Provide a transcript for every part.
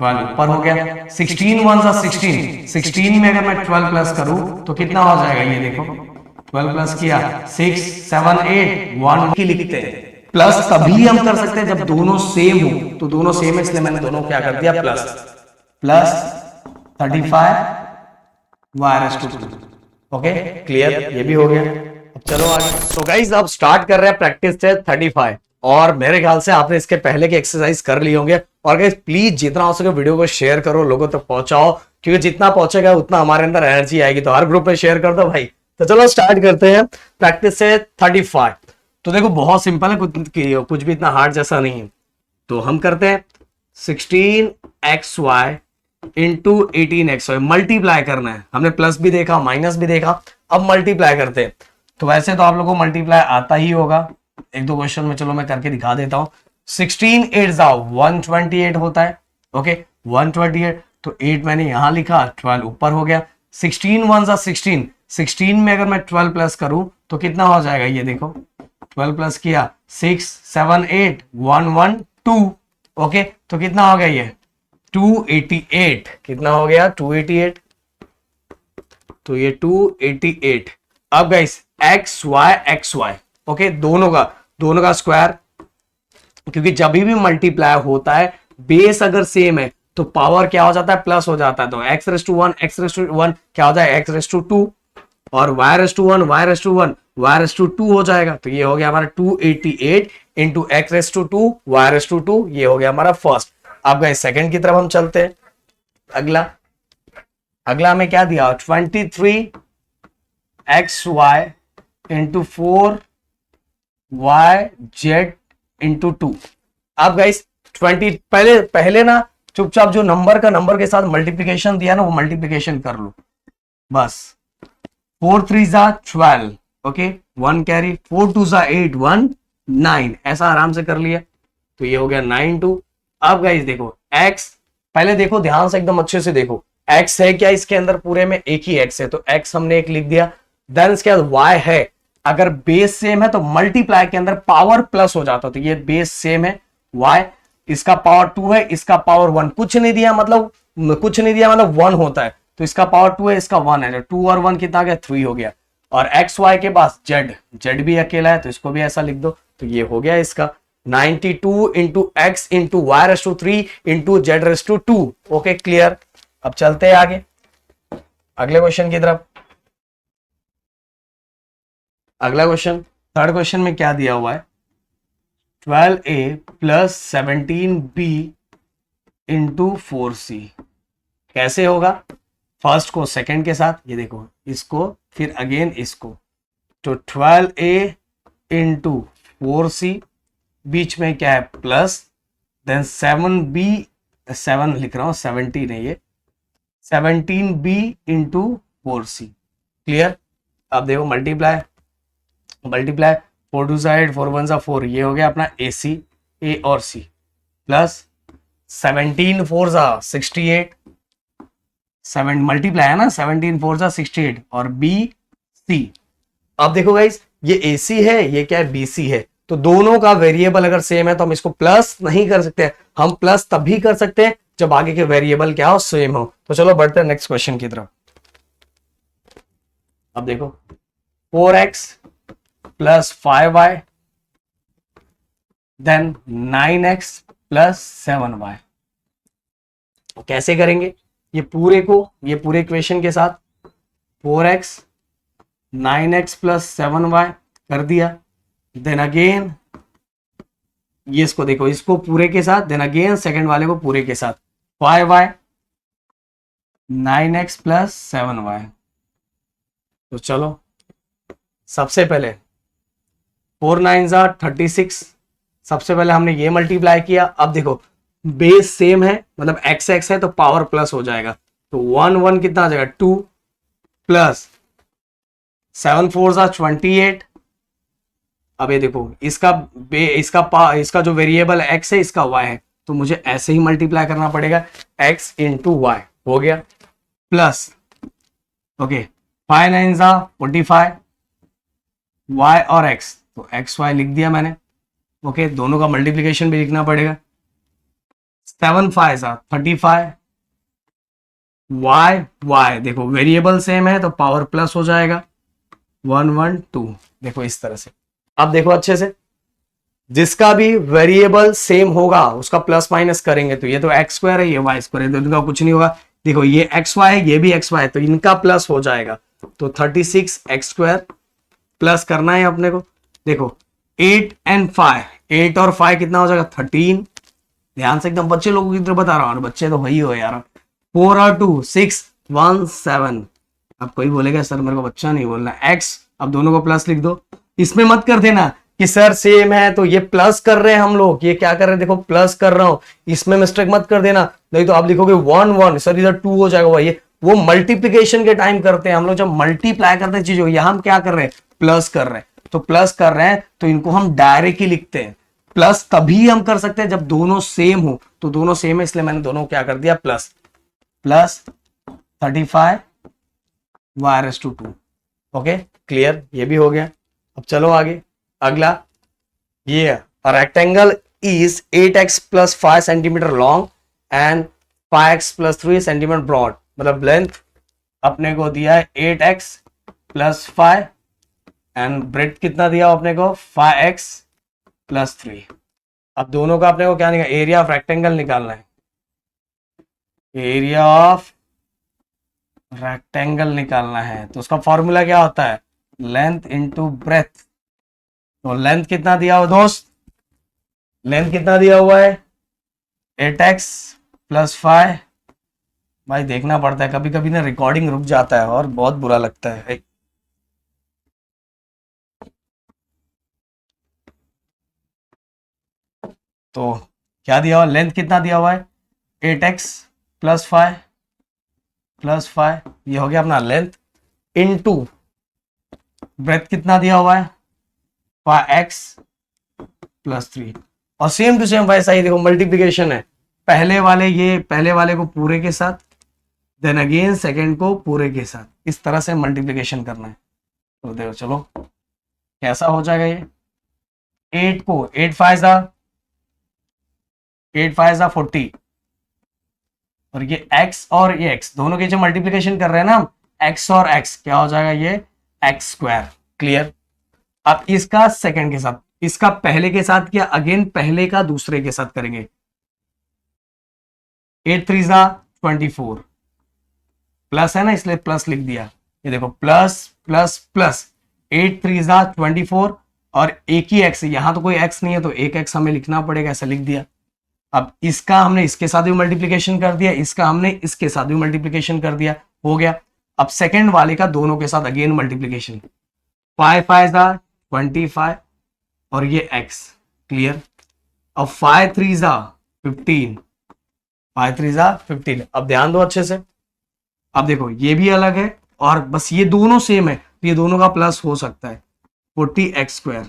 12 ऊपर हो गया, 16 वन सा 16, 16 में अगर मैं 12 प्लस करूं तो कितना हो जाएगा, ये देखो 12 प्लस किया 6 7 8 1 की लिखते हैं। प्लस तभी हम कर सकते हैं जब दोनों सेम हो, तो दोनों सेम है इसलिए मैंने दोनों क्या कर दिया plus, plus 35 y/2। Okay clear, ये भी हो गया। अब चलो आगे। तो गाइस अब स्टार्ट कर रहे हैं प्रैक्टिस से 35, और मेरे ख्याल से आपने इसके पहले के एक्सरसाइज कर लिए होंगे। और गाइस प्लीज जितना हो सके वीडियो को शेयर करो, लोगों तक पहुंचाओ, क्योंकि जितना पहुंचेगा उतना हमारे अंदर एनर्जी आएगी। तो हर ग्रुप में शेयर कर दो भाई। तो चलो स्टार्ट करते हैं प्रैक्टिस से 35। तो देखो बहुत सिंपल है, कुछ भी इतना हार्ड जैसा नहीं है। तो हम करते हैं 16xy इंटू 18xy, मल्टीप्लाई करना है। हमने प्लस भी देखा माइनस भी देखा, अब मल्टीप्लाई करते हैं। तो वैसे तो आप लोगों को मल्टीप्लाई आता ही होगा, एक दो क्वेश्चन में चलो मैं करके दिखा देता हूं। 16 8 128 होता है। ओके 128, तो 8 मैंने यहां लिखा, 12 ऊपर हो गया, 16 वन सा 16, 16 में अगर मैं 12 प्लस करूं तो कितना हो जाएगा, ये देखो 12 प्लस किया 6 7 8 1 1 2। ओके तो कितना हो गया, ये 288। कितना हो गया 288, तो ये 288। अब गाइस एक्स वाई ओके दोनों का स्क्वायर, क्योंकि जब भी मल्टीप्लाई होता है बेस अगर सेम है तो पावर क्या हो जाता है, प्लस हो जाता है। तो x⁻1 x⁻1 क्या हो जाए x⁻2, और y⁻1 y⁻1 y⁻2 हो जाएगा। तो ये हो गया हमारा 288 इंटू x⁻2 y⁻2, ये हो गया हमारा फर्स्ट। अब गए सेकंड की तरफ हम चलते हैं। अगला हमें क्या दिया, 23xy इंटू 4yz इंटू 2। अब गाइस 20 पहले ना चुपचाप जो नंबर के साथ मल्टीप्लीकेशन दिया ना वो मल्टीप्लीकेशन कर लो बस। 4 3 12, ओके 1 कैरी, 4 2 8 1 9, ऐसा आराम से कर लिया। तो ये हो गया 9 2। अब गाइस देखो x, पहले देखो ध्यान से एकदम अच्छे से देखो, x है क्या इसके अंदर, पूरे में एक ही x है, तो x हमने एक लिख दिया। देन इसके बाद y है, अगर बेस सेम है तो मल्टीप्लाई के अंदर पावर प्लस हो जाता, तो ये बेस सेम है y, इसका पावर 2 है, इसका पावर 1, कुछ नहीं दिया मतलब 1 होता है, तो इसका पावर 2 है, इसका 1 है, 2 और 1 कितना गया 3 हो गया। और एक्स वाई के पास z भी अकेला है, तो इसको भी ऐसा लिख दो। तो ये हो गया इसका 92 into x into y⁻3 into z⁻2। Okay clear. अब चलते हैं आगे अगले क्वेश्चन की तरफ। अगला क्वेश्चन, थर्ड क्वेश्चन में क्या दिया हुआ है, 12a plus 17b into 4c। कैसे होगा, फर्स्ट को सेकंड के साथ, ये देखो इसको फिर अगेन इसको, तो 12a इंटू 4c, बीच में क्या है प्लस, देन 7b, 7 लिख रहा हूं 17 है ये, 17b इंटू 4c। क्लियर। अब देखो मल्टीप्लाई 4 2 8 4 1 4, ये हो गया अपना AC A और C, प्लस 17 4 68, 7 मल्टीप्लाई है ना, 17 4 68 और B C। अब देखो गाइस ये AC है, ये क्या है BC है, तो दोनों का वेरिएबल अगर सेम है तो हम इसको प्लस नहीं कर सकते, हम प्लस तभी कर सकते हैं जब आगे के वेरिएबल क्या हो, सेम हो। तो चलो बढ़ते हैं नेक्स्ट क्वेश्चन की तरफ। अब देखो 4x plus 5y then 9x plus 7y। कैसे करेंगे, ये पूरे इक्वेशन के साथ 4x 9x प्लस 7y कर दिया, देन अगेन ये इसको देखो, इसको पूरे के साथ, देन अगेन सेकंड वाले को पूरे के साथ 5y 9x प्लस 7y। तो चलो सबसे पहले 4 9 36, सबसे पहले हमने ये मल्टीप्लाई किया। अब देखो बेस सेम है, मतलब x x है तो पावर प्लस हो जाएगा, तो 1 1 कितना आ जाएगा 2, प्लस 7 4 28। अब ये देखो इसका जो वेरिएबल x है इसका y है, तो मुझे ऐसे ही मल्टीप्लाई करना पड़ेगा, x इंटू वाई हो गया, प्लस ओके 5 9 45 y और x, तो एक्स वाई लिख दिया मैंने। ओके दोनों का मल्टीप्लिकेशन भी लिखना पड़ेगा, 7 5 35, y देखो वेरिएबल सेम है तो पावर प्लस हो जाएगा 1 1 2। देखो इस तरह से। अब देखो अच्छे से, जिसका भी वेरिएबल सेम होगा उसका प्लस माइनस करेंगे तो ये तो एक्स स्क्वायर है, ये वाई स्क्वायर है, तो इनका कुछ नहीं होगा। देखो ये एक्स वाई है, ये भी एक्स वाई है, तो इनका प्लस हो जाएगा। तो 36 एक्स स्क्वायर प्लस करना है अपने को। देखो 8 and 5, 8 और 5 कितना हो जाएगा 13। ध्यान से एकदम बच्चे लोगों की तरफ बता रहा हूँ, बच्चे तो वही हो यार। 4 और 2 6 1 7। अब कोई बोलेगा सर मेरे को बच्चा नहीं बोलना, एक्स, अब दोनों को प्लस लिख दो। इसमें मत कर देना कि सर सेम है तो ये प्लस कर रहे हैं हम लोग, ये क्या कर रहे हैं देखो प्लस कर रहा हूं, इसमें मिस्टेक मत कर देना, नहीं तो आप लिखोगे 1 1 सर इधर 2 हो जाएगा। ये वो मल्टीप्लीकेशन के टाइम करते हैं हम लोग, जब मल्टीप्लाई करते हैं चीजों, यहां हम क्या कर रहे हैं प्लस कर रहे हैं। तो प्लस कर रहे हैं तो इनको हम डायरेक्ट ही लिखते हैं। प्लस तभी हम कर सकते हैं जब दोनों सेम हो, तो दोनों सेम है इसलिए मैंने दोनों क्या कर दिया plus. Plus 35 y/2। Okay clear, ये भी हो गया। अब चलो आगे, अगला ये rectangle is 8x + 5 centimetre long and 5x + 3 centimetre broad. मतलब लेंथ अपने को दिया है 8x + 5 एंड ब्रेड्थ कितना दिया अपने को 5x + 3। अब दोनों का अपने को क्या निकालना, एरिया ऑफ रेक्टेंगल निकालना है। एरिया ऑफ रेक्टेंगल निकालना है तो उसका फॉर्मूला क्या होता है, लेंथ इंटू ब्रेथ। तो लेंथ कितना दिया हुआ दोस्त, लेंथ कितना दिया हुआ है 8x + 5। भाई देखना पड़ता है कभी कभी ना, रिकॉर्डिंग रुक जाता है और बहुत बुरा लगता है। तो क्या दिया हुआ, लेंथ कितना दिया हुआ है 8x + 5 + 5, ये हो गया अपना लेंथ, इनटू ब्रेथ कितना दिया हुआ है 5x + 3। और सेम टू सेम वैसा ही देखो मल्टीप्लिकेशन है, पहले वाले को पूरे के साथ, देन अगेन सेकंड को पूरे के साथ, इस तरह से मल्टीप्लिकेशन करना है। तो देखो चलो कैसा हो जाएगा ये, 8 को 8 5 40, और ये x और ये x दोनों के जो मल्टीप्लिकेशन कर रहे हैं ना हम, x और x क्या हो जाएगा ये x²। क्लियर। अब इसका सेकंड के साथ, इसका पहले के साथ किया, अगेन पहले का दूसरे के साथ करेंगे। 8 3 24 प्लस है ना इसलिए प्लस लिख दिया। ये देखो प्लस प्लस प्लस 8 3 24 और एक ही x, यहां तो कोई x नहीं है तो एक x हमें लिखना पड़ेगा, ऐसा लिख दिया। अब इसका हमने इसके साथ भी मल्टीप्लिकेशन कर दिया, इसका हमने इसके साथ भी मल्टीप्लिकेशन कर दिया, हो गया। अब सेकंड वाले का दोनों के साथ अगेन मल्टीप्लिकेशन, 5 5 25 और ये x। क्लियर। अब 5 3 15, 5 3 15। अब ध्यान दो अच्छे से, अब देखो ये भी अलग है और बस ये दोनों सेम है तो ये दोनों का प्लस हो सकता है 40x²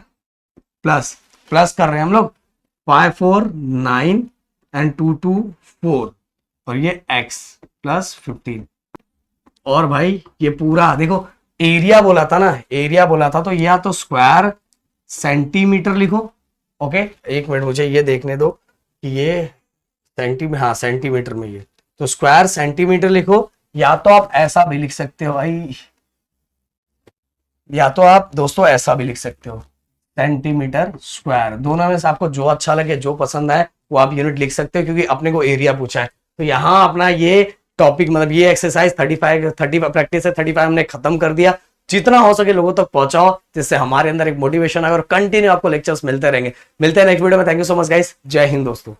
प्लस प्लस कर रहे हैं हम लोग 5 4 9 एंड 2 2 4 और ये x + 15। और भाई ये पूरा देखो एरिया बोला था ना, एरिया बोला था तो या तो स्क्वायर सेंटीमीटर लिखो। ओके एक मिनट मुझे ये देखने दो कि ये हाँ सेंटीमीटर में, ये तो स्क्वायर सेंटीमीटर लिखो, या तो आप ऐसा भी लिख सकते हो भाई, या तो आप दोस्तों ऐसा भी लिख सकते हो सेंटीमीटर स्क्वायर। दोनों में से आपको जो अच्छा लगे, जो पसंद आए वो आप यूनिट लिख सकते हो, क्योंकि अपने को एरिया पूछा है। तो यहाँ अपना ये टॉपिक मतलब ये एक्सरसाइज 35 प्रैक्टिस है 35 हमने खत्म कर दिया। जितना हो सके लोगों तक पहुंचाओ, जिससे हमारे अंदर एक मोटिवेशन आए और कंटिन्यू आपको लेक्चर्स मिलते रहेंगे। मिलते हैं नेक्स्ट वीडियो में। Thank you so much guys, जय हिंद दोस्तों।